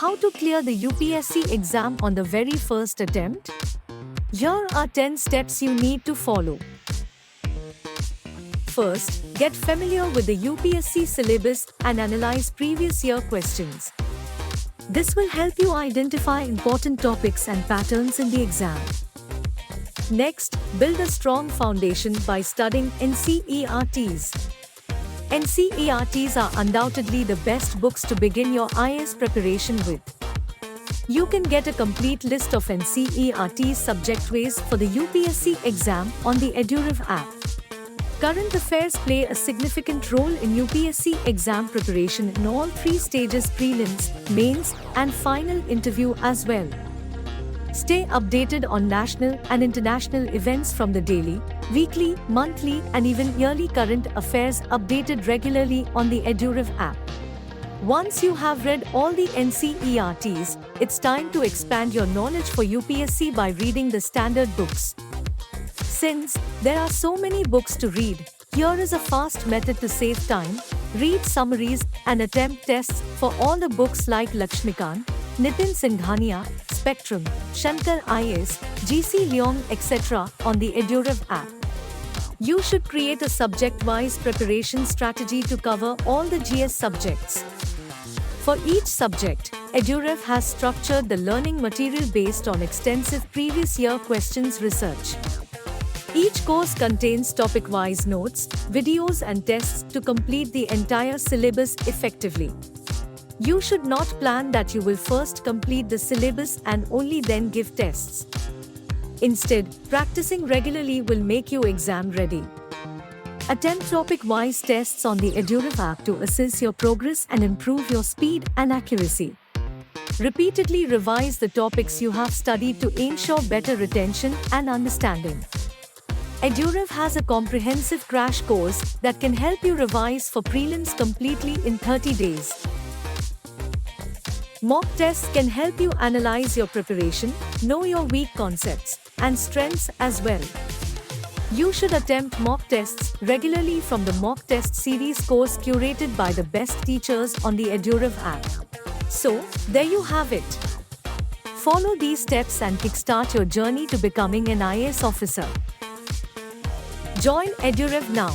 How to clear the UPSC exam on the very first attempt? Here are 10 steps you need to follow. First, get familiar with the UPSC syllabus and analyze previous year questions. This will help you identify important topics and patterns in the exam. Next, build a strong foundation by studying NCERTs. NCERTs are undoubtedly the best books to begin your IAS preparation with. You can get a complete list of NCERT subject ways for the UPSC exam on the EduRev app. Current affairs play a significant role in UPSC exam preparation in all three stages: prelims, mains, and final interview as well. Stay updated on national and international events from the daily, weekly, monthly, and even yearly current affairs updated regularly on the EduRev app. Once you have read all the NCERTs, it's time to expand your knowledge for UPSC by reading the standard books. Since there are so many books to read, here is a fast method to save time. Read summaries and attempt tests for all the books like Lakshmikant, Nitin Singhania, Spectrum, Shankar IAS, GC Leong, etc. on the EduRev app. You should create a subject-wise preparation strategy to cover all the GS subjects. For each subject, EduRev has structured the learning material based on extensive previous year questions research. Each course contains topic-wise notes, videos and tests to complete the entire syllabus effectively. You should not plan that you will first complete the syllabus and only then give tests. Instead, practicing regularly will make you exam ready. Attempt topic-wise tests on the EduRev app to assess your progress and improve your speed and accuracy. Repeatedly revise the topics you have studied to ensure better retention and understanding. EduRev has a comprehensive crash course that can help you revise for prelims completely in 30 days. Mock tests can help you analyze your preparation, know your weak concepts, and strengths as well. You should attempt mock tests regularly from the mock test series course curated by the best teachers on the EduRev app. So, there you have it. Follow these steps and kickstart your journey to becoming an IAS officer. Join EduRev now.